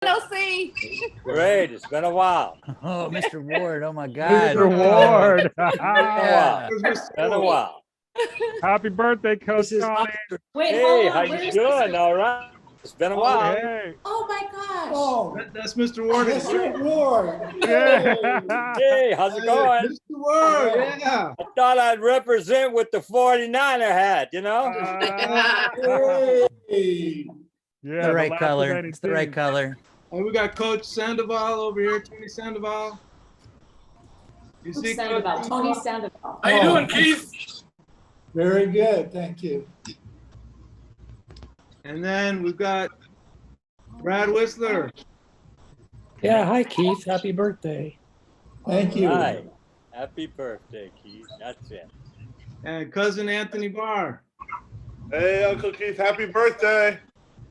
LC. Great. It's been a while. Oh, Mr. Ward. Oh my God. Mr. Ward. Yeah. It's been a while. Happy birthday, Coach Connie. Wait, Hey, hold how on. you Where's doing? Mr. All right. It's been a while. Hey. Oh my gosh. Oh, That's Mr. Ward. Mr. Ward. Yeah. Hey, how's it going? Mr. Ward, yeah. I thought I'd represent with the 49er hat, you know? Hey. Yeah, The right color. dilapidated It's the right team. color. And we got Coach Sandoval over here, Tony Sandoval. You see, Coach? Sandoval, Tony Sandoval. How you doing, Keith? Very good, thank you. And then we've got Brad Whistler. Yeah, hi Keith, happy birthday. Thank you. Hi. Happy birthday, Keith. That's it. And cousin Anthony Barr. Hey, Uncle Keith, happy birthday.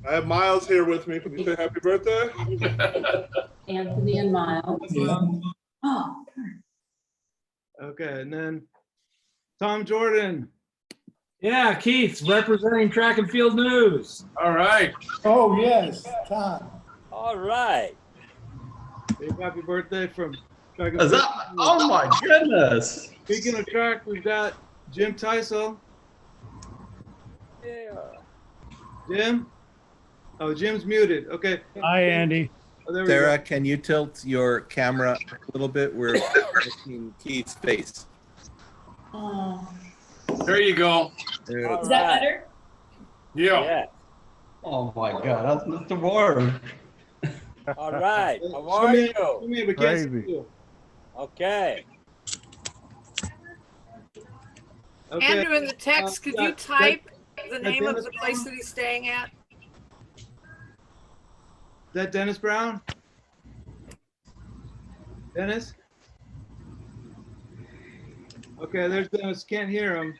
I have Miles here with me. Can you say happy birthday? Anthony and Miles. Yeah. Oh, Okay, and then Tom Jordan. Yeah, Keith, representing Track and Field News. All right. Oh, yes, Tom. All right. Big happy birthday from Track and Is Field that, News. oh my goodness. Speaking of track, we've got Jim Teisel. Yeah. Jim? Oh, Jim's muted. Okay. Hi, Andy. Oh, there we Sarah, go. can you tilt your camera a little bit? We're looking Keith's face. oh. There you go. There. All Is that right. better? Yeah. Oh my God, that's Mr. Ward. All right. How Show are me- you? show me, we can't see Crazy. you. Okay. Okay. Andrew, in the text, could you that- type the name of Dennis the place Brown? that he's staying at? Is that Dennis Brown? Dennis? Okay, there's Dennis. Can't hear him.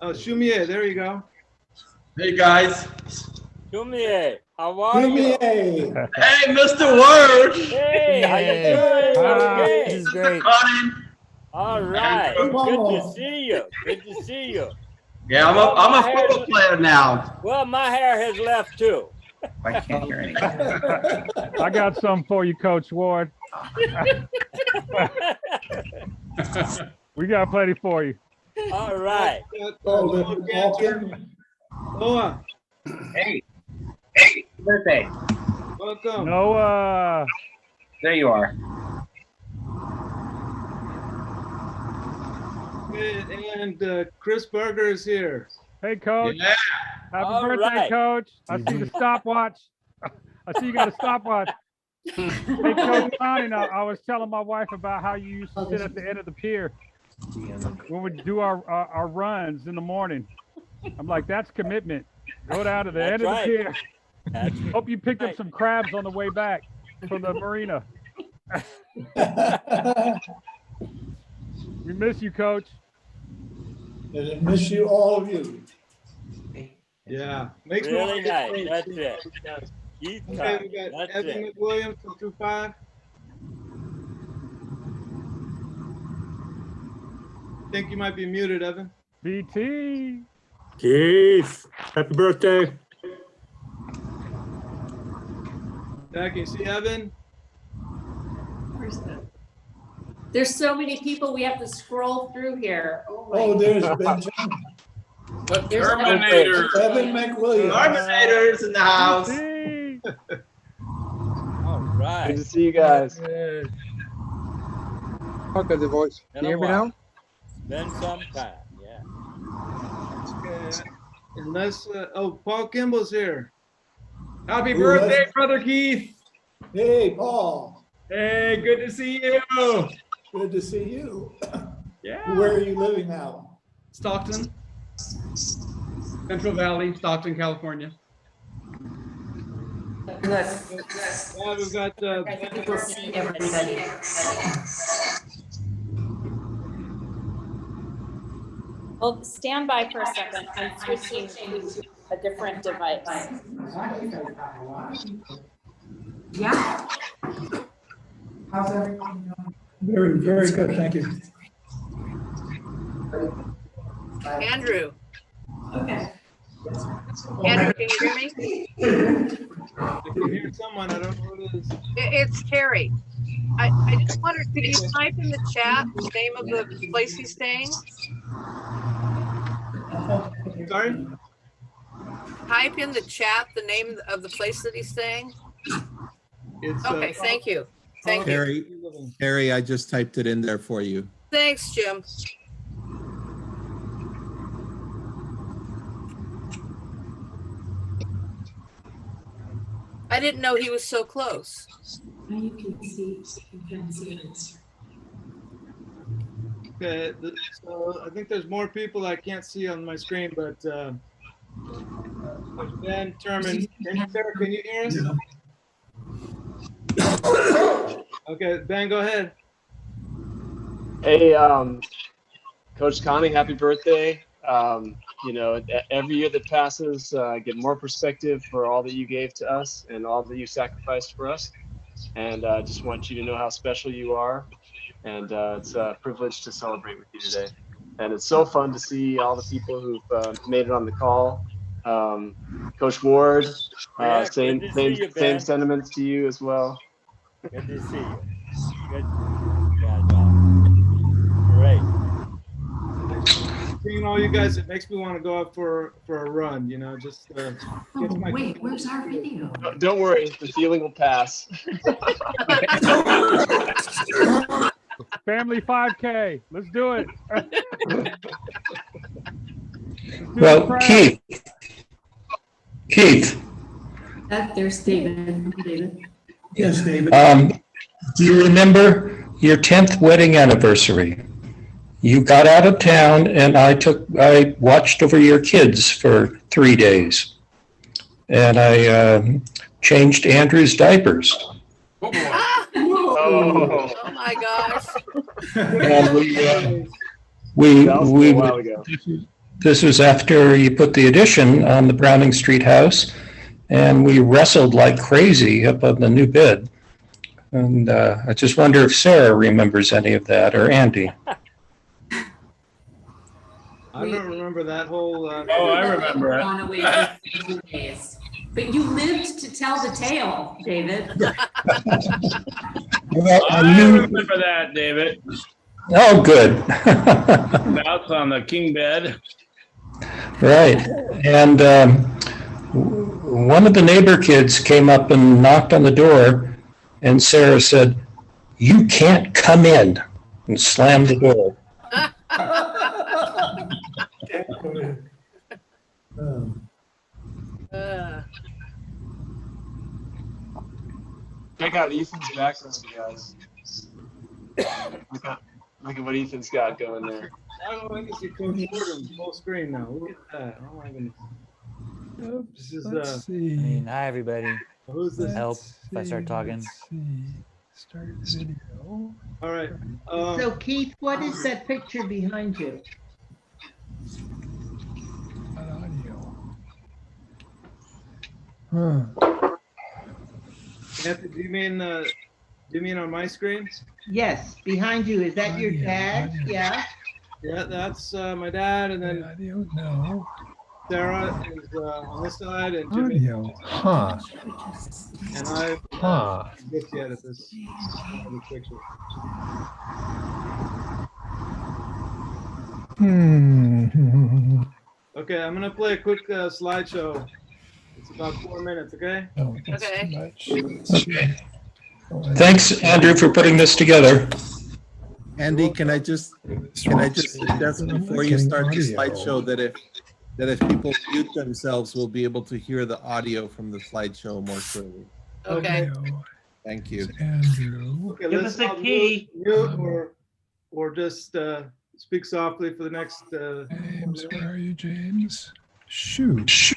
Oh, Shumier, there you go. Hey guys. Shumier, how are you? Hey. Hey, Mr. Word. Hey, how you Hey. doing? Hi. This Okay. is great. Connie. All right. Good to see you. Good to see you. Yeah, I'm a football player now. Well, my hair has left too. I can't hear anything. I got something for you, Coach Ward. We got plenty for you. All right. Oh, the Balkan. Noah, Hey, birthday. welcome. Noah. There you are. And Chris Berger is here. Hey, Coach. Yeah. Happy All birthday, right. Coach. I see the stopwatch. I see you got a stopwatch. Hey, Coach Connie, now, I was telling my wife about how you used to sit at the end of the pier when we do our runs in the morning. I'm like, that's commitment. Go down to the end That's of right. the pier. That's Hope you picked up right. some crabs on the way back from the marina. We miss you, Coach. And I miss you, all of you. Yeah. Makes me Really want to nice. get That's paid. it. Keith Okay, we Connie. got That's Evan it. McWilliams from 2-5. I think you might be muted, Evan. BT. Keith, happy birthday. Yeah, can you see Evan? Where's that? There's so many people, we have to scroll through here. Oh, my Oh, there's Benjamin. There's Evan McWilliams. Terminators in the house. BT. All right. Good to see you guys. Good. Okay, the voice. Can you hear me now? Been some time. Yeah. Unless, oh, Paul Kimball's here. Happy Who birthday, was- brother Keith. Hey, Paul. Hey, good to see you. Good to see you. Yeah. Where are you living now? Stockton, Central Valley, Stockton, California. Yeah, we've got, People see everybody. Well, stand by for a second. I'm switching to a different device. Yeah. How's everything going? Very, very good, thank you. Andrew. Okay. Andrew, can you hear me? I can hear someone. I don't know who it is. It's Terry. I just wondered, could you type in the chat the name of the place he's staying? Sorry? Type in the chat the name of the place that he's staying. It's, Okay, thank you. Thank you. Harry, I just typed it in there for you. Thanks, Jim. I didn't know he was so close. Now you can see it. Okay, so I think there's more people I can't see on my screen, but Ben Terman, Sarah, can you hear us? Okay, Ben, go ahead. Hey, Coach Connie, happy birthday. You know, every year that passes, I get more perspective for all that you gave to us and all that you sacrificed for us. And I just want you to know how special you are. And it's a privilege to celebrate with you today. And it's so fun to see all the people who've made it on the call. Coach Ward, Yeah, same good to see you, Ben. sentiments to you as well. Good to see you. Good. Yeah, John. Great. Seeing all you guys, it makes me want to go out for a run, you know, just Wait, where's our video? Don't worry, the feeling will pass. Family 5K. Let's do it. Well, Keith. There's David. David. Yes, David. Do you remember your 10th wedding anniversary? You got out of town and I watched over your kids for 3 days. And I changed Andrew's diapers. Oh my gosh. And this was after you put the addition on the Browning Street house, and we wrestled like crazy up on the new bed. And I just wonder if Sarah remembers any of that, or Andy. I don't remember that whole. Oh, I remember it. Gone away for 2 days. But you lived to tell the tale, David. Well, I remember that, David. Oh, good. Bouts on the king bed. Right. And one of the neighbor kids came up and knocked on the door, and Sarah said, "You can't come in," and slammed the door. Check out Ethan's background, guys. Look at what Ethan's got going there. I can see Coach Fordham full screen now. Look at that. Oh my goodness. Oops, This is I mean, hi, everybody. Who's this? Help if I start talking. Start video. All right. So Keith, what is that picture behind you? Anthony, do you mean on my screen? Yes, behind you. Is that your dad? Yeah. Yeah, that's my dad, and then Sarah is on this side, and Jimmy. Huh. And I looked yet at this picture. Okay, I'm gonna play a quick slideshow. It's about 4 minutes, okay? Okay. Thanks, Andrew, for putting this together. Andy, can I just suggest before you start the slideshow that if people mute themselves, we'll be able to hear the audio from the slideshow more clearly. Okay. Thank you. Okay, Give let's us a all key. mute or just speak softly for the next. James, where are you, James? Shoot.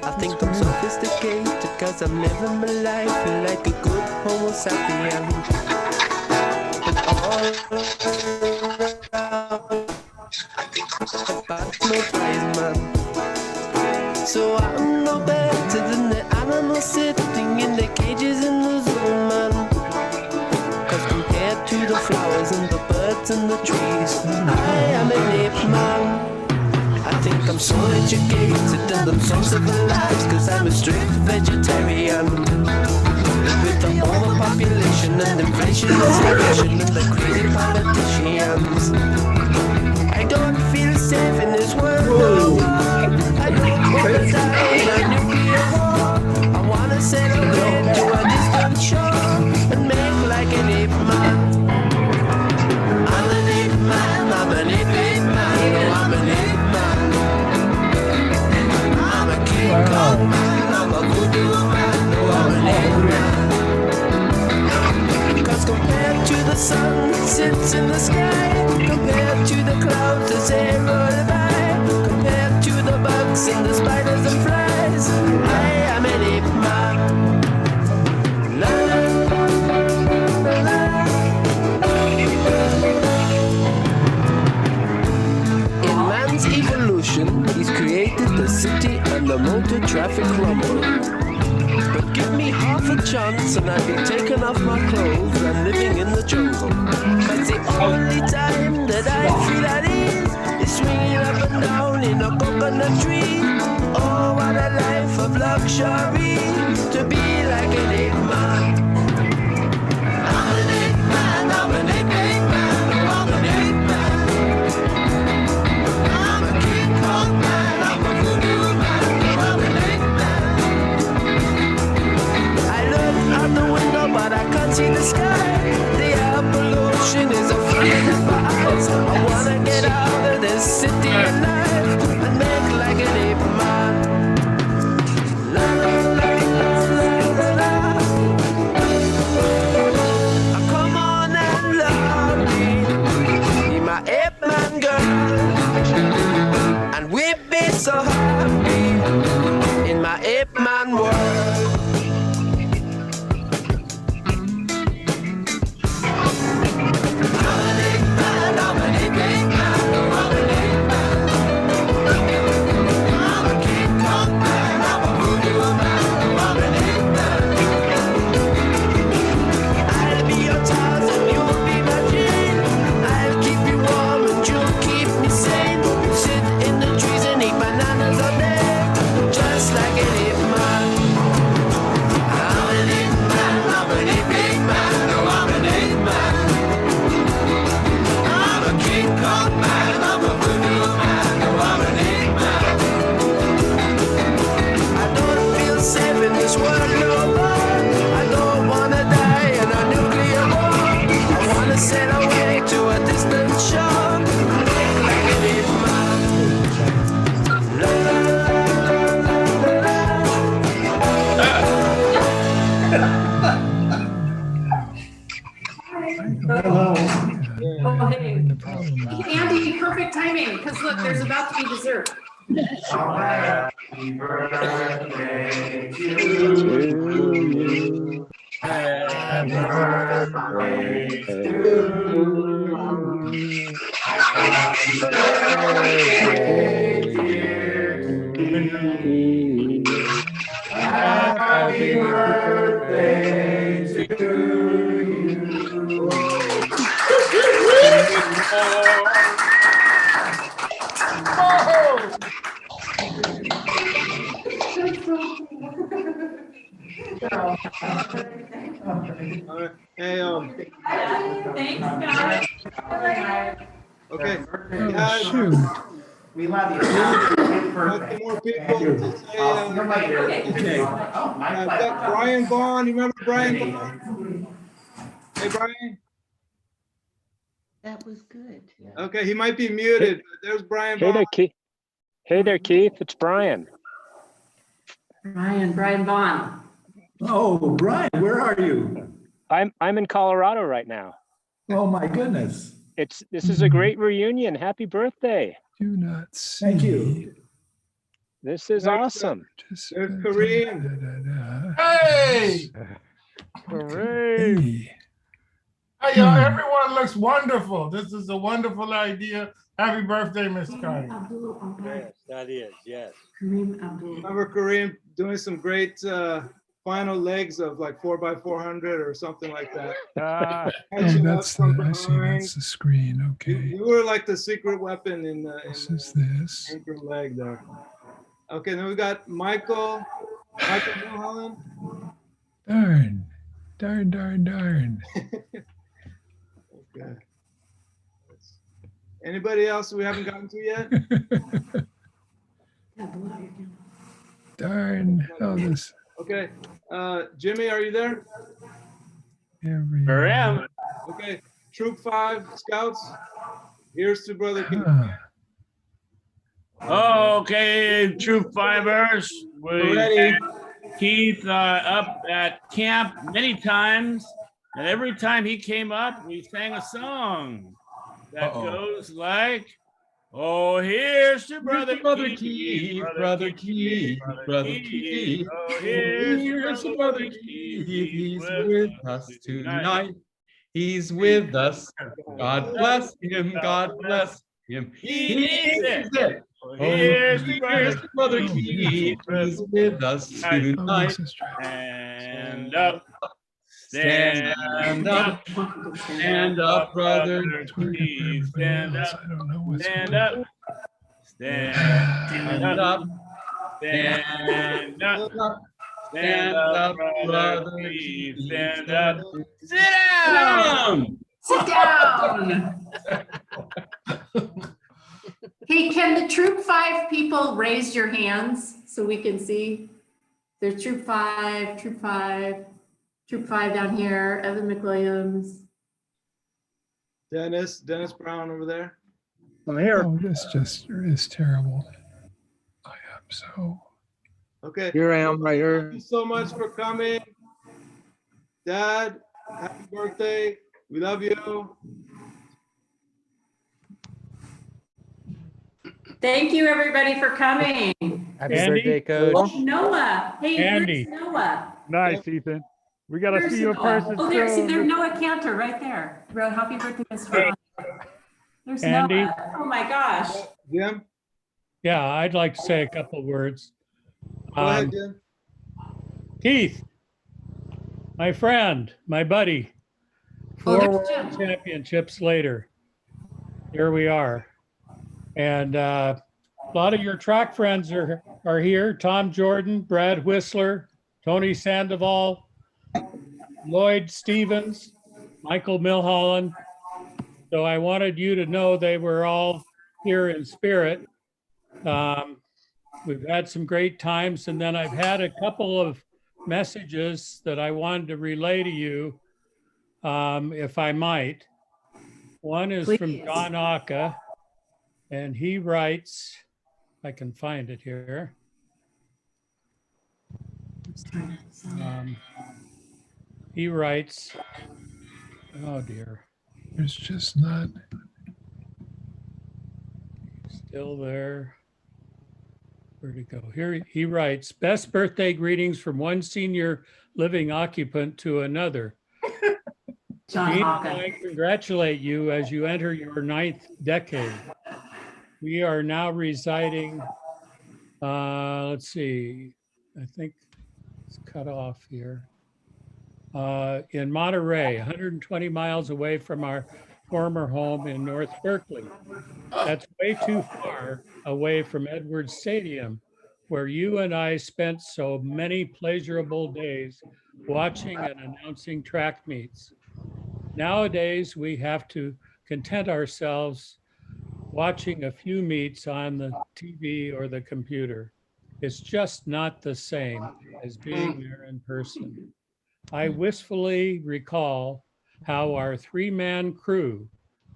I think I'm sophisticated because I'm living my life like a good homo sapien. But all around, I think about hypnotized, man. So I'm no better than the animals sitting in the cages in the zoo, man. Cause compared to the flowers and the birds and the trees, I am an ape man. I think I'm so educated and I'm so civilized, cause I'm a strict vegetarian. With the overpopulation and inflation and starvation and the crazy politicians, I don't feel safe in this world no more. I don't wanna die in a nuclear war. I wanna sail away to a distant shore and make like an ape man. I'm an ape man, I'm an ape man, I'm an ape man. I'm a King Kong man, I'm a voodoo man, I'm an ape man. Cause compared to the sun that sits in the sky, compared to the clouds as they roll by, compared to the bugs and the spiders and flies, I am an ape man. La, la, la, in man's evolution, he's created the city and the motor traffic rumble. But give me half a chance and I'd be taking off my clothes and living in the jungle. Cause the only time that I feel at ease is swinging up and down in a coconut tree. Oh, what a life of luxury, to be like an ape man. I'm an ape man, I'm an ape man, I'm an ape man. I'm a King Kong man, I'm a voodoo man, I'm an ape man. I look out the window but I can't see the sky. The air pollution is affecting my eyes. I wanna get out of this city alive and make like an ape man. La la la la la la. Come on and love me, be my ape man girl, and we'll be so happy in my ape man world. Sail away to a distant shore, make like an ape man. La la la Oh, hey. Andy, perfect timing, because look, there's about to be dessert. Happy birthday to you. Happy birthday to you. Happy birthday, dear Kitty. Happy birthday to you. Hey, Thanks, guys. okay. We love you. Some more people to say, I've got Brian Vaughn. You remember Brian Vaughn? Hey, Brian. That was good. Okay, he might be muted. There's Brian Hey Vaughn. there, Keith. Hey there, Keith. It's Brian. Brian Vaughn. Oh, Brian, where are you? I'm in Colorado right now. Oh my goodness. This is a great reunion. Happy birthday. Do not see. Thank you. This is awesome. There's Kareem. Hey! Hooray! Hey. Everyone looks wonderful. This is a wonderful idea. Happy birthday, Miss Connie. Yes, that is, yes. Remember Kareem doing some great final legs of like 4x400 or something like that. Catching up from behind. That's the screen. Okay. You were like the secret weapon in the This. anchor leg there. Okay, then we got Michael Mulholland. Darn. Okay. Anybody else we haven't gotten to yet? Darn. Oh, this. Okay. Jimmy, are you there? Sure am. Okay. Troop 5 Scouts. Here's to Brother Keith. Okay, Troop Fivers. We had Keith up at camp many times, and every time he came up, we sang a song that goes like, "Oh, here's to Brother Keith, Brother Keith, Brother Keith. Oh, here's to Brother Keith. He's with us tonight. He's with us. God bless him. God bless him. He needs it. Oh, Here's here's to Brother Keith. He's with us tonight. Stand up. Stand up. Stand up, brother. Keith. Stand up. Stand up. Stand up. Stand up. Stand up, brother. Keith. Stand up. Sit down. Sit down. Hey, can the Troop 5 people raise your hands so we can see? There's Troop 5, Troop 5, Troop 5 down here, Evan McWilliams. Dennis Brown over there. I'm here. Oh, this just is terrible. I am so. Okay. Here I am, right here. Thank you so much for coming. Dad, happy birthday. We love you. Thank you, everybody, for coming. Happy birthday, Coach. Oh, Noah. Hey, Andy. where's Noah? Nice, Ethan. We got to Where's see you in Noah? person Oh, there's soon. Noah Cantor right there. Happy birthday, Mr. There's Andy. Noah. Oh, my gosh. Jim? Yeah, I'd like to say a couple of words. Go ahead, Jim. Keith, my friend, my buddy, Oh, 4 there's world Jim. championships later, here we are. And a lot of your track friends are here. Tom Jordan, Brad Whistler, Tony Sandoval, Lloyd Stevens, Michael Milholland. So I wanted you to know they were all here in spirit. We've had some great times, and then I've had a couple of messages that I wanted to relay to you, if I might. One is from Please. John Aka, and he writes, I can find it here. He writes, oh dear. There's just not. Still there. Where'd he go? Here he writes, best birthday greetings from one senior living occupant to another. John Gene and Hawken. I congratulate you as you enter your 9th decade. We are now residing, let's see, I think it's cut off here. In Monterey, 120 miles away from our former home in North Berkeley. That's way too far away from Edwards Stadium, where you and I spent so many pleasurable days watching and announcing track meets. Nowadays, we have to content ourselves watching a few meets on the TV or the computer. It's just not the same as being there in person. I wistfully recall how our 3-man crew,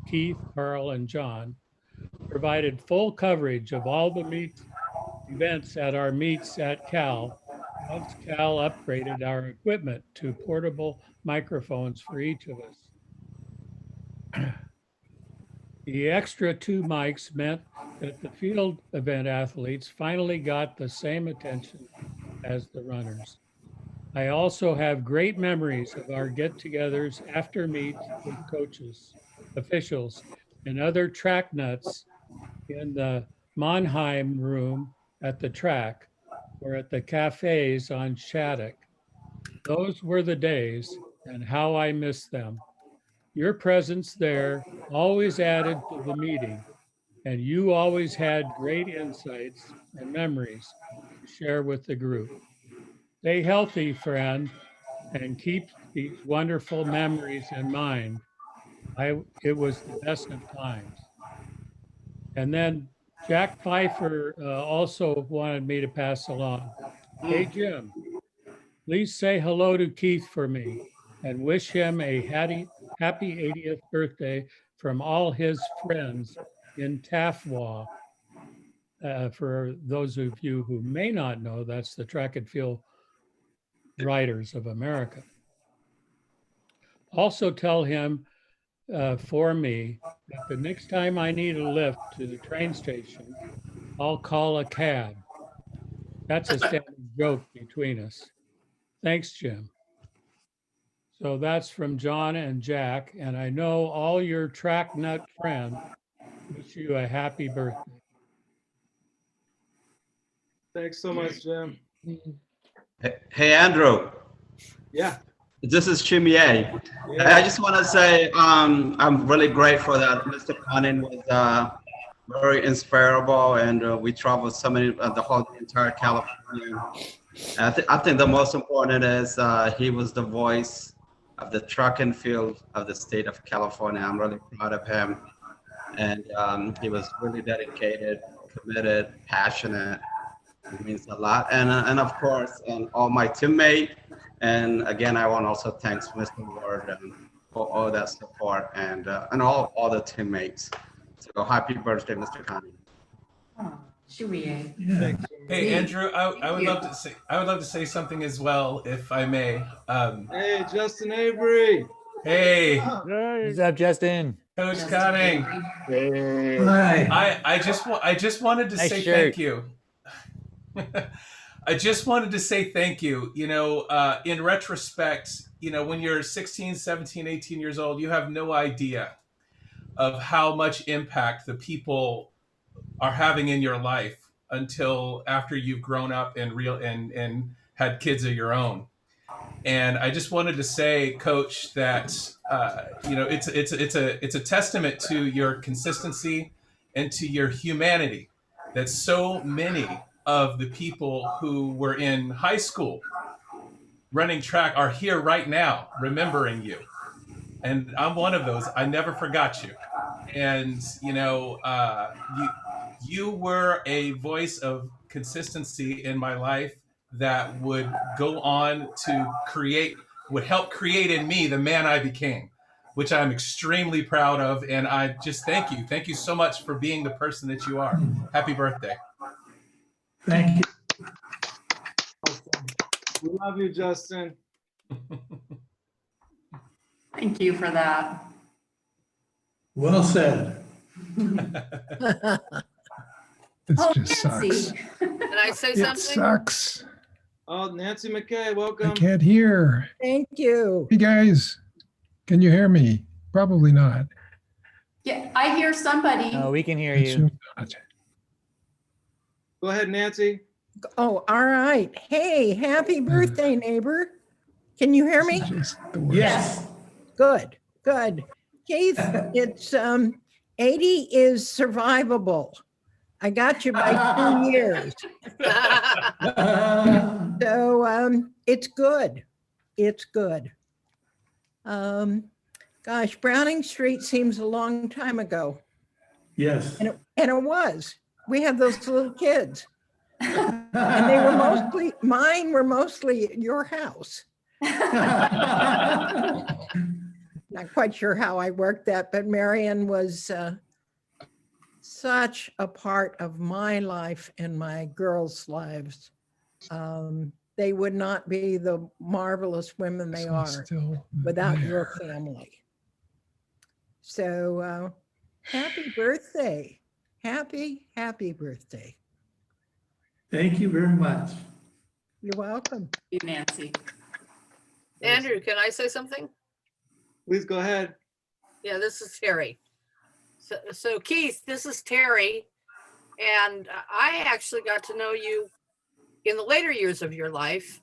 Keith, Carl, and John, provided full coverage of all the events at our meets at Cal, once Cal upgraded our equipment to portable microphones for each of us. The extra 2 mics meant that the field event athletes finally got the same attention as the runners. I also have great memories of our get-togethers after meets with coaches, officials, and other track nuts in the Mannheim room at the track or at the cafes on Shattuck. Those were the days, and how I miss them. Your presence there always added to the meeting, and you always had great insights and memories to share with the group. Stay healthy, friend, and keep these wonderful memories in mind. It was the best of times. And then Jack Pfeiffer also wanted me to pass along. Hey, Jim, please say hello to Keith for me and wish him a happy 80th birthday from all his friends in Tafwa. For those of you who may not know, that's the Track and Field Writers of America. Also tell him for me that the next time I need a lift to the train station, I'll call a cab. That's a standing joke between us. Thanks, Jim. So that's from John and Jack, and I know all your track nut friends wish you a happy birthday. Thanks so much, Jim. Hey, Andrew. Yeah. This is Chimie. I just want to say I'm really grateful that Mr. Conin was very inspirable, and we traveled so many, the whole entire California. I think the most important is he was the voice of the track and field of the state of California. I'm really proud of him, and he was really dedicated, committed, passionate. It means a lot, and of course, and all my teammates. And again, I want to also thank Mr. Ward for all that support and all the teammates. So happy birthday, Mr. Connie. Yeah. Hey, Andrew, I would love to say something as well, if I may. Hey, Justin Avery. Hey. What's up, Justin? Coach Conning. Hey. Hi. I just wanted to Nice say shirt. thank you. I just wanted to say thank you. You know, in retrospect, you know, when you're 16, 17, 18 years old, you have no idea of how much impact the people are having in your life until after you've grown up and had kids of your own. And I just wanted to say, Coach, that you know, it's a testament to your consistency and to your humanity that so many of the people who were in high school running track are here right now remembering you. And I'm one of those. I never forgot you. And, you know, you were a voice of consistency in my life that would go on to would help create in me the man I became, which I'm extremely proud of. And I just thank you. Thank you so much for being the person that you are. Happy birthday. Thank you. We love you, Justin. Thank you for that. Well said. This Oh, just Nancy. sucks. Can I say It something? sucks. Oh, Nancy McKay, I welcome. can't hear. Thank you. Hey, guys, can you hear me? Probably not. Yeah, I hear somebody. Oh, we can hear I you. assume not. Go ahead, Nancy. Oh, all right. Hey, happy birthday, neighbor. Can you hear me? This is just the worst. Yes. Good, good. Keith, it's 80 is survivable. I got you by 2 years. So it's good. It's good. Gosh, Browning Street seems a long time ago. Yes. And it was. We had those little kids. And they were mine were mostly at your house. Not quite sure how I worked that, but Marion was such a part of my life and my girls' lives. They would not be the marvelous women they So are still without there. your family. So happy birthday. Happy birthday. Thank you very much. You're welcome. You, Nancy. Andrew, can I say something? Please go ahead. Yeah, this is Terry. So Keith, this is Terry. And I actually got to know you in the later years of your life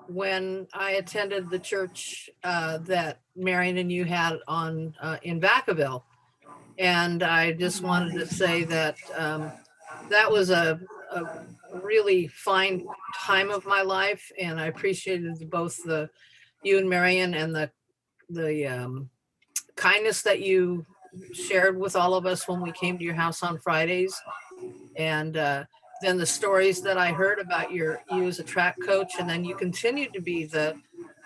when I attended the church that Marion and you had on in Vacaville. And I just wanted to say that that was a really fine time of my life. And I appreciated both you and Marion and the kindness that you shared with all of us when we came to your house on Fridays. And then the stories that I heard about you as a track coach, and then you continued to be the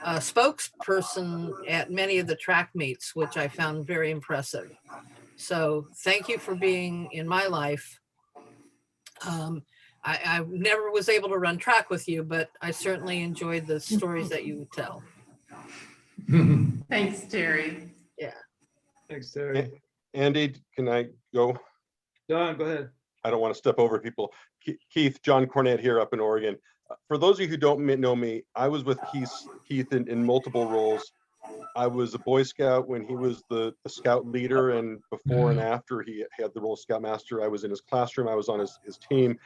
spokesperson at many of the track meets, which I found very impressive. So thank you for being in my life. I never was able to run track with you, but I certainly enjoyed the stories that you would tell. Thanks, Terry. Yeah. Thanks, Terry. Andy, can I go? John, go ahead. I don't want to step over people. Keith, John Cornett here up in Oregon. For those of you who don't know me, I was with Keith in multiple roles. I was a Boy Scout when he was the Scout leader, and before and after he had the role of Scoutmaster, I was in his classroom. I was on his team.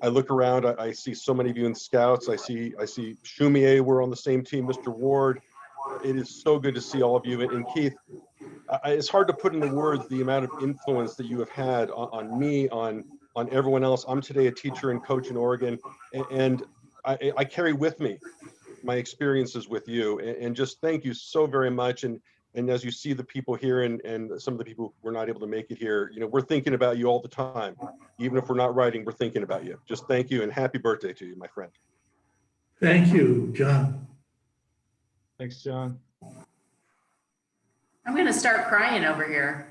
I look around, I see so many of you in Scouts. I see Shumier, we're on the same team, Mr. Ward. It is so good to see all of you. And Keith, it's hard to put into words the amount of influence that you have had on me, on everyone else. I'm today a teacher and coach in Oregon, and I carry with me my experiences with you, and just thank you so very much. And as you see the people here and some of the people who were not able to make it here, we're thinking about you all the time. Even if we're not writing, we're thinking about you. Just thank you and happy birthday to you, my friend. Thank you, John. Thanks, John. I'm going to start crying over here.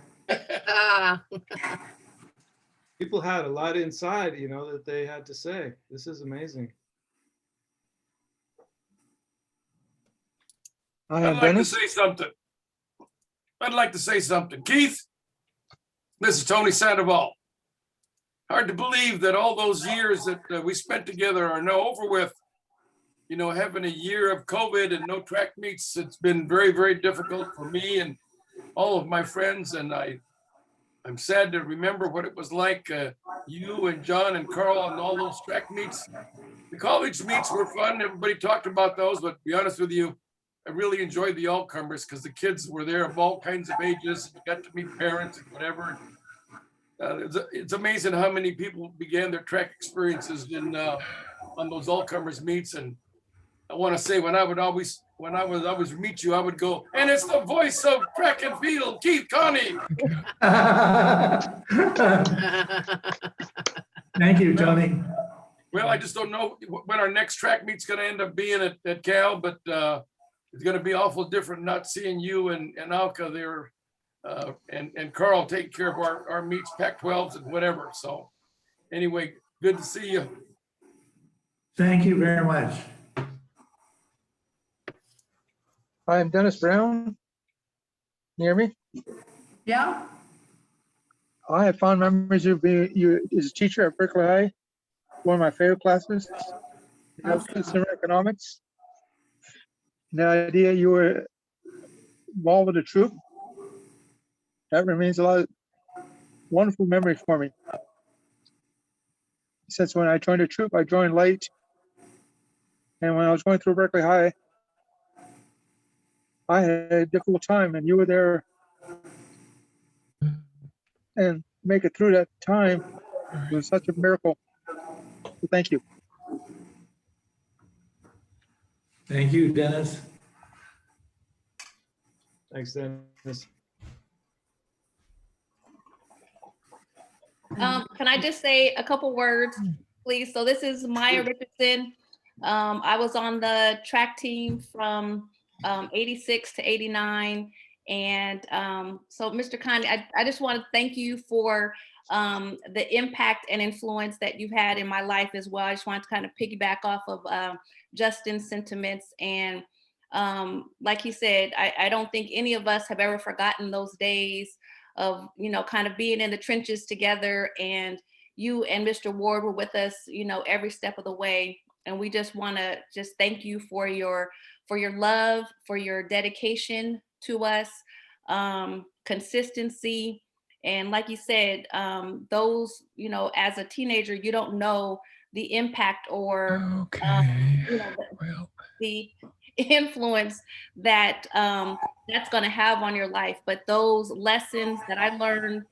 People had a lot inside, that they had to say. This is amazing. I'd like to say something. I'd like to say something. Keith, this is Tony Sandoval. Hard to believe that all those years that we spent together are now over with. Having a year of COVID and no track meets, it's been very, very difficult for me and all of my friends. And I'm sad to remember what it was like, you and John and Carl and all those track meets. The college meets were fun. Everybody talked about those, but to be honest with you, I really enjoyed the all-comers because the kids were there of all kinds of ages. You got to meet parents and whatever. It's amazing how many people began their track experiences on those all-comers meets. And I want to say when I would always meet you, I would go, and it's the voice of track and field, Keith Connie. Thank you, Tony. Well, I just don't know when our next track meet's going to end up being at Cal, but it's going to be awful different not seeing you and Alka there and Carl take care of our meets, Pac-12s and whatever. So anyway, good to see you. Thank you very much. Hi, I'm Dennis Brown. Can you hear me? Yeah. I have fond memories of being you as a teacher at Berkeley High. One of my favorite classes, consumer economics. And the idea you were involved with the troop, that remains a lot of wonderful memories for me. Since when I joined the troop, I joined late. And when I was going through Berkeley High, I had a difficult time, and you were there and make it through that time. It was such a miracle. So thank you. Thank you, Dennis. Thanks, Dennis. Can I just say a couple words, please? So this is Maya Richardson. I was on the track team from 86 to 89. And so Mr. Connie, I just want to thank you for the impact and influence that you've had in my life as well. I just wanted to kind of piggyback off of Justin's sentiments. And like he said, I don't think any of us have ever forgotten those days of, kind of being in the trenches together. And you and Mr. Ward were with us, every step of the way. we just want to just thank you for your love, for your dedication to us, consistency. And like you said, those, you know, as a teenager, you don't know the impact or you know, the influence that that's going to have on your life. But those lessons that I learned,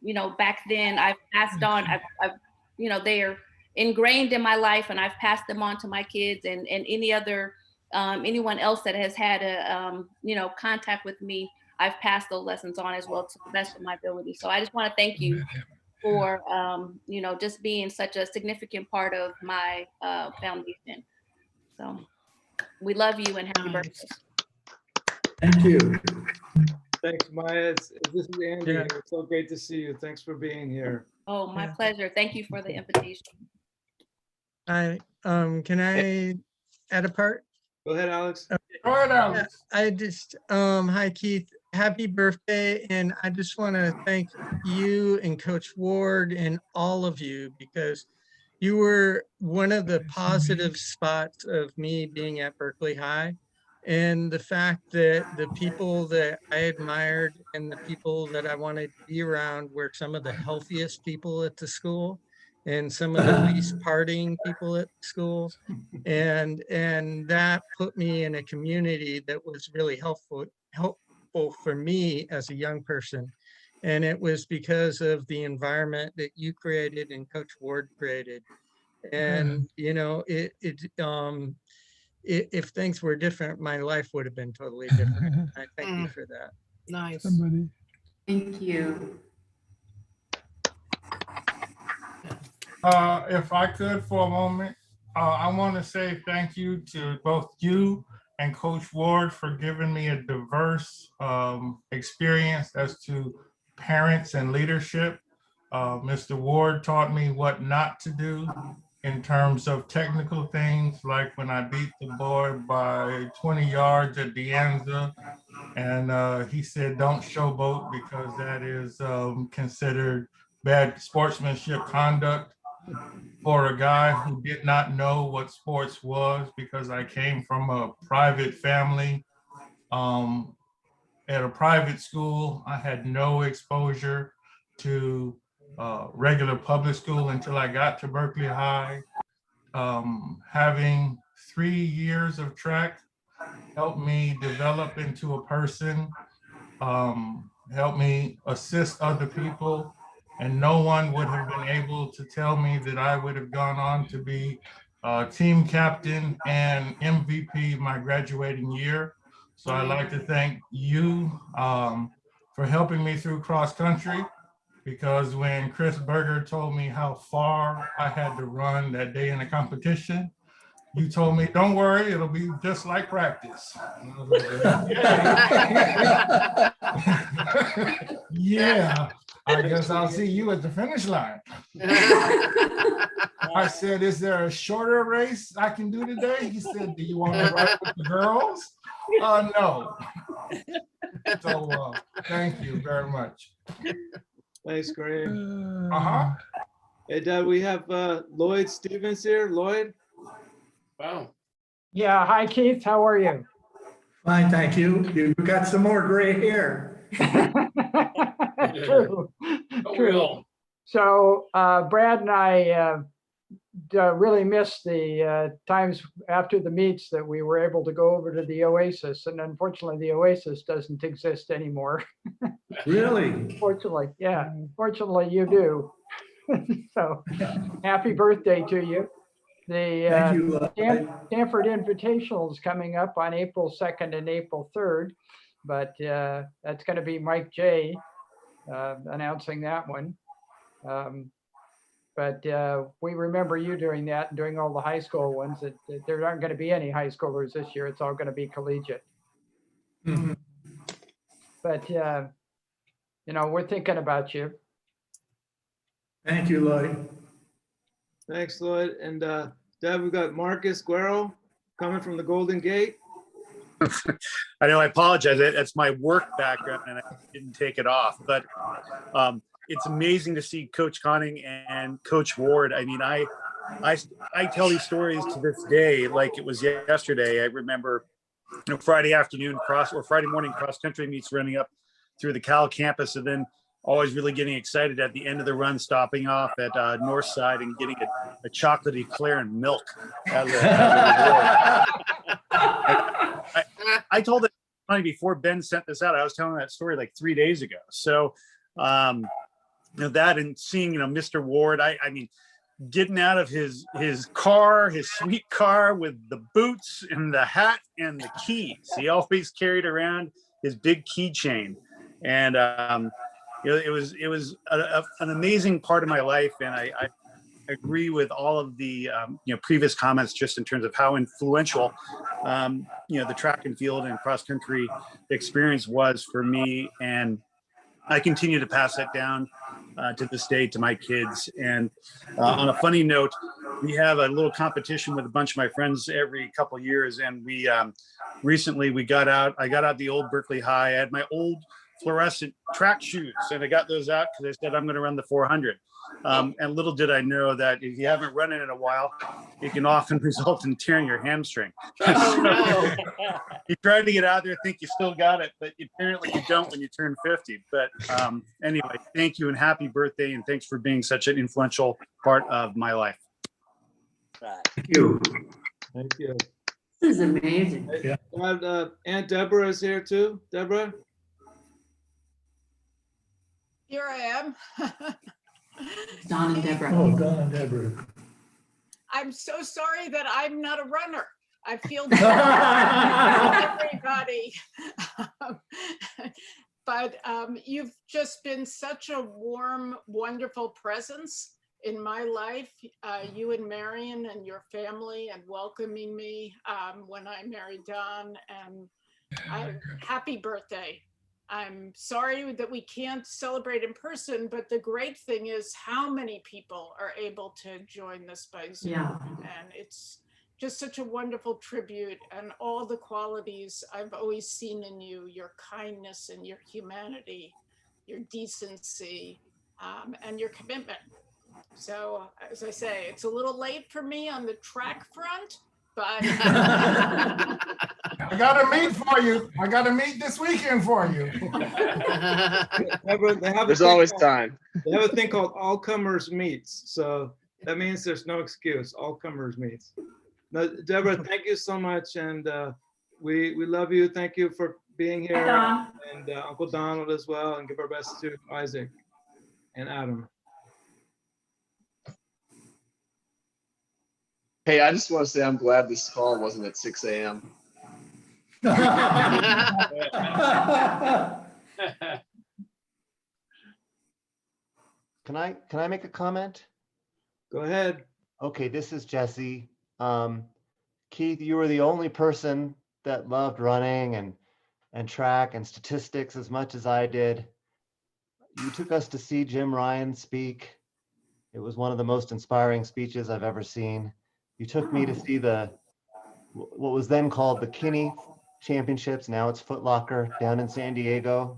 you know, back then, I've passed on. I've you know, they're ingrained in my life, and I've passed them on to my kids and any other anyone else that has had a you know, contact with me. I've passed those lessons on as well to the best of my ability. So I just want to thank you for you know, just being such a significant part of my foundation. So we love you and happy birthday. Thank you. Thanks, Maya. This is Andy here. It's so great to see you. Thanks for being here. Oh, my pleasure. Thank you for the invitation. Can I add a part? Go ahead, Alex. Go ahead, Alex. I just, hi, Keith. Happy birthday. And I just want to thank you and Coach Ward and all of you, because you were one of the positive spots of me being at Berkeley High. And the fact that the people that I admired and the people that I wanted to be around were some of the healthiest people at the school and some of the least partying people at school. And that put me in a community that was really helpful for me as a young person. And it was because of the environment that you created and Coach Ward created. And, you know, if things were different, my life would have been totally different. I thank you for that. Nice. Thank you. If I could for a moment, I want to say thank you to both you and Coach Ward for giving me a diverse experience as to parents and leadership. Mr. Ward taught me what not to do in terms of technical things, like when I beat the boy by 20 yards at De Anza. And he said, don't showboat because that is considered bad sportsmanship conduct for a guy who did not know what sports was, because I came from a private family. At a private school, I had no exposure to regular public school until I got to Berkeley High. Having 3 years of track helped me develop into a person, helped me assist other people, and no one would have been able to tell me that I would have gone on to be team captain and MVP my graduating year. So I'd like to thank you for helping me through cross country, because when Chris Berger told me how far I had to run that day in the competition, you told me, don't worry, it'll be just like practice. And I was like, yeah, I guess I'll see you at the finish line. I said, is there a shorter race I can do today? He said, do you want to ride with the girls? No. So thank you very much. Thanks, Kareem. Uh-huh. Hey, we have Lloyd Stevens here. Lloyd? Wow. Yeah, hi Keith, how are you? Fine, thank you. You've got some more gray hair. True, true. So Brad and I really missed the times after the meets that we were able to go over to the Oasis, and unfortunately the Oasis doesn't exist anymore. Really? Fortunately, yeah. Fortunately, you do. So happy birthday to you. The Thank you, Stanford Invitational is coming up on April 2nd and April 3rd, but that's going to be Mike J announcing that one. But we remember you doing that and doing all the high school ones. There aren't going to be any high schoolers this year. It's all going to be collegiate. Mhm. But, you know, we're thinking about you. Thank you, Lloyd. Thanks, Lloyd. And Deb, we've got Marcus Guerrero coming from the Golden Gate. I know, I apologize. That's my work background and I didn't take it off, but it's amazing to see Coach Conning and Coach Ward. I mean, I I tell these stories to this day like it was yesterday. I remember Friday afternoon Friday morning cross country meets running up through the Cal campus, and then always really getting excited at the end of the run, stopping off at North Side and getting a chocolate eclair and milk as a reward. I told it funny before Ben sent this out. I was telling that story like 3 days ago. So that and seeing Mr. Ward, I mean, getting out of his car, his sweet car with the boots and the hat and the keys. He always carried around his big keychain, and it was an amazing part of my life. And I agree with all of the previous comments just in terms of how influential the track and field and cross country experience was for me, and I continue to pass that down to this day to my kids. And on a funny note, we have a little competition with a bunch of my friends every couple of years, and we recently I got out the old Berkeley High. I had my old fluorescent track shoes, and I got those out because I said I'm going to run the 400. And little did I know that if you haven't run it in a while, it can often result in tearing your hamstring. So, you try to get out there, think you still got it, but apparently you don't when you turn 50. But anyway, thank you and happy birthday, and thanks for being such an influential part of my life. Thank you. Thank you. This is amazing. Yeah. Aunt Deborah is here too. Deborah? Here I am. Don and Deborah. Oh, Don and Deborah. I'm so sorry that I'm not a runner. I feel everybody. But you've just been such a warm, wonderful presence in my life. You and Marion and your family, and welcoming me when I married Don. And happy birthday. I'm sorry that we can't celebrate in person, but the great thing is how many people are able to join this by Zoom. Yeah. And it's just such a wonderful tribute, and all the qualities I've always seen in you, your kindness and your humanity, your decency, and your commitment. So as I say, it's a little late for me on the track front, but I got a meet for you. I got a meet this weekend for you. There's always time. They have a thing called all comers meets. So that means there's no excuse. All comers meets. Now, Deborah, thank you so much. And we love you. Thank you for being here. Hi, and Uncle Donald as well. And give our best to Isaac and Adam. Hey, I just want to say I'm glad this call wasn't at 6 a.m. Can I make a comment? Go ahead. Okay, this is Jesse. Keith, you were the only person that loved running and track and statistics as much as I did. You took us to see Jim Ryan speak. It was one of the most inspiring speeches I've ever seen. You took me to see what was then called the Kinney Championships. Now it's Foot Locker down in San Diego.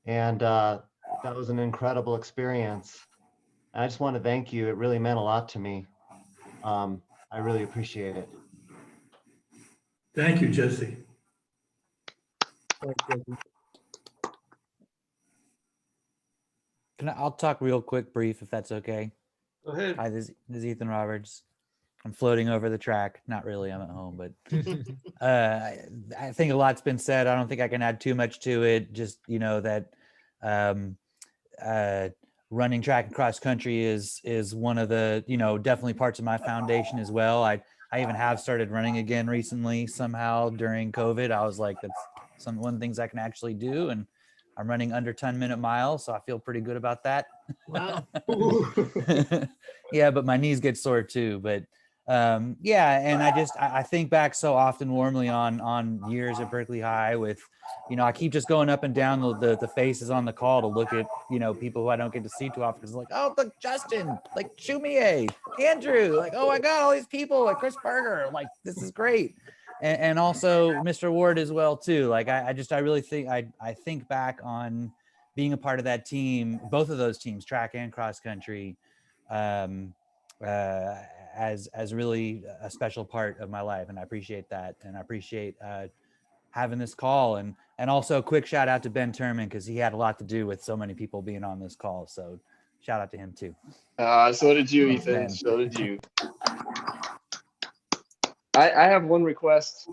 And that was an incredible experience. I just want to thank you. It really meant a lot to me. I really appreciate it. Thank you, Jesse. I'll talk real quick, brief, if that's okay. Go ahead. Hi, this is Ethan Roberts. I'm floating over the track. Not really, I'm at home, but I think a lot's been said. I don't think I can add too much to it. Just, that running track and cross country is one of the, definitely parts of my foundation as well. I even have started running again recently somehow during COVID. I was like, that's one of the things I can actually do. And I'm running under 10-minute miles, so I feel pretty good about that. Wow. Yeah, but my knees get sore too. But yeah, and I think back so often warmly on years at Berkeley High with, I keep just going up and down the faces on the call to look at, people who I don't get to see too often. Because like, oh, look, Justin, like Shumie, Andrew, like, oh my God, all these people, like Chris Berger, like, this is great. And also Mr. Ward as well too. Like I really think I think back on being a part of that team, both of those teams, track and cross country, as really a special part of my life, and I appreciate that, and I appreciate having this call, and also a quick shout out to Ben Turman, because he had a lot to do with so many people being on this call. So shout out to him too. So did you, Ethan. Ben. So did you. I have one request.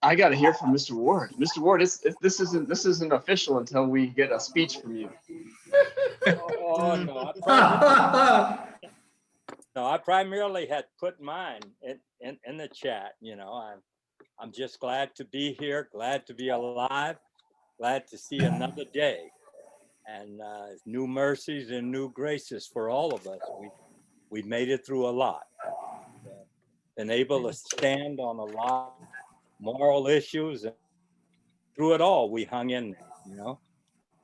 I got to hear from Mr. Ward. Mr. Ward, this isn't official until we get a speech from you. Oh no! I primarily had put mine in the chat. You know, I'm just glad to be here, glad to be alive, glad to see another day, and new mercies and new graces for all of us. We made it through a lot, been able to stand on a lot of moral issues, and through it all, we hung in there. You know,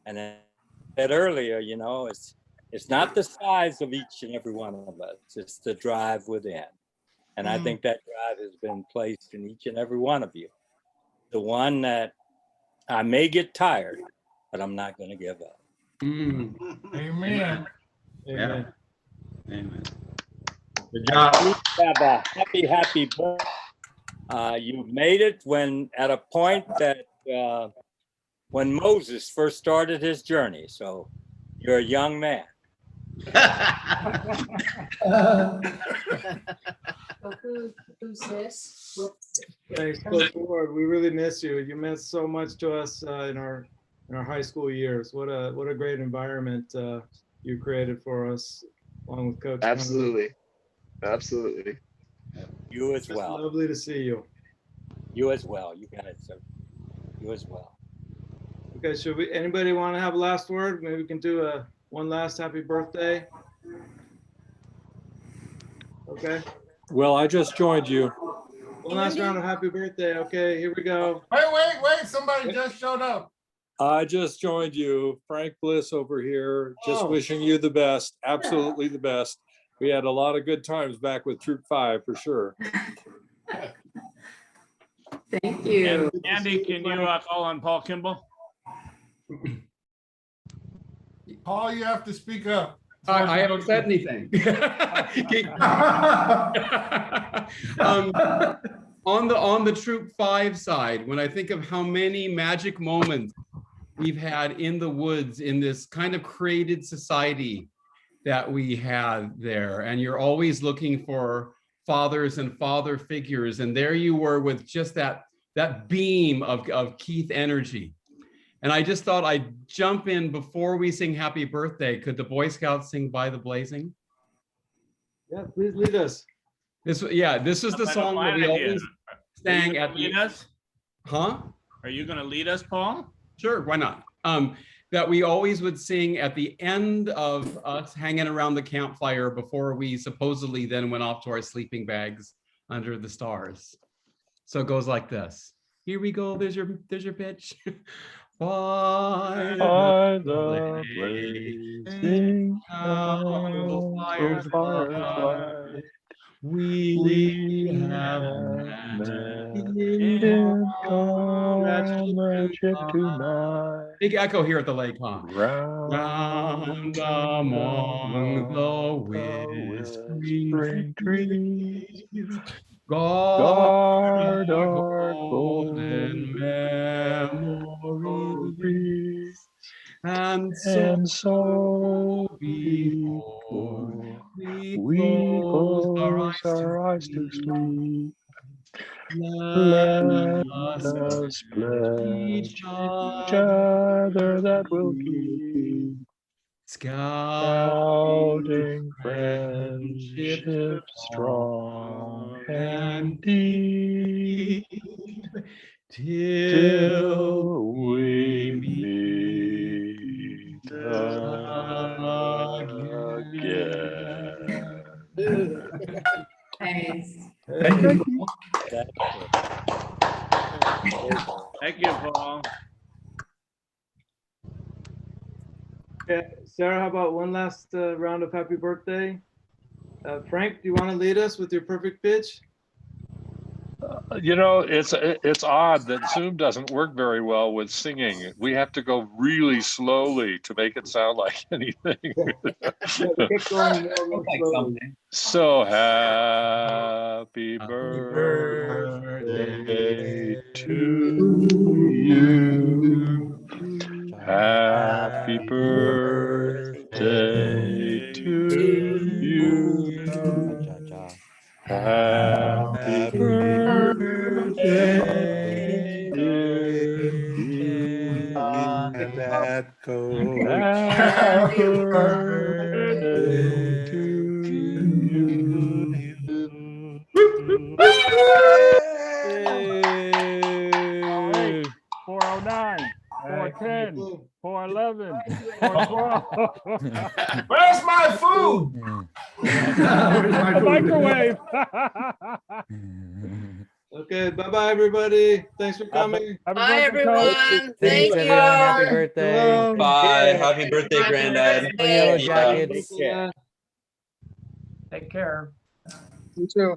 and then I said earlier, you know, it's not the size of each and every one of us, it's the drive within. And I think that drive has been placed in each and every one of you. The one that I may get tired, but I'm not going to give up. Amen. Yeah. Amen. Good job. Have a happy birthday. You made it at a point that when Moses first started his journey. So you're a young man. Who's this? Thanks, Coach Ward. We really miss you. You meant so much to us in our high school years. What a great environment you created for us, along with Coach. Absolutely, absolutely. You as well. It's lovely to see you. You as well. You guys are. You as well. Okay, anybody want to have a last word? Maybe we can do one last happy birthday. Okay. Well, I just joined you. One last round of happy birthday. Okay, here we go. Wait, somebody just showed up. I just joined you. Frank Bliss over here. Just wishing you the best. Absolutely the best. We had a lot of good times back with Troop 5 for sure. Thank you. And Andy, can you call on Paul Kimball? Paul, you have to speak up. I haven't said anything. On the Troop 5 side, when I think of how many magic moments we've had in the woods in this kind of created society that we had there, and you're always looking for fathers and father figures, and there you were with just that beam of Keith energy. And I just thought I'd jump in before we sing happy birthday. Could the Boy Scouts sing By the Blazing? Yeah, please lead us. This is the song that we always sang at the... Huh? Are you going to lead us, Paul? Sure, why not? That we always would sing at the end of us hanging around the campfire before we supposedly then went off to our sleeping bags under the stars. So it goes like this. Here we go, there's your pitch. By the blazing firelight, we have met in comradeship tonight. Big echo here at the lake, huh? Round among the whispering trees, guard our golden memories, and so before we close our eyes to sleep, let us pledge each other that we'll keep scouting friendship strong and deep, till we meet again. Nice. Thank you. Thank you, Paul. Okay, Sarah, how about one last round of happy birthday? Frank, do you want to lead us with your perfect pitch? You know, it's odd that Zoom doesn't work very well with singing. We have to go really slowly to make it sound like anything. Keep going more slowly. So happy birthday to you. Happy birthday to you. Happy birthday, dear you. And that goes. Happy birthday to you. All right, 409, 410, 411, 412. Where's my food? Where's my food? Microwave. Okay, bye-bye, everybody. Thanks for coming. Bye, everyone. Thank you. Happy birthday. Bye. Happy birthday, Happy Granddad. birthday. Yellow Yeah. jackets. Yeah. Take care. You too.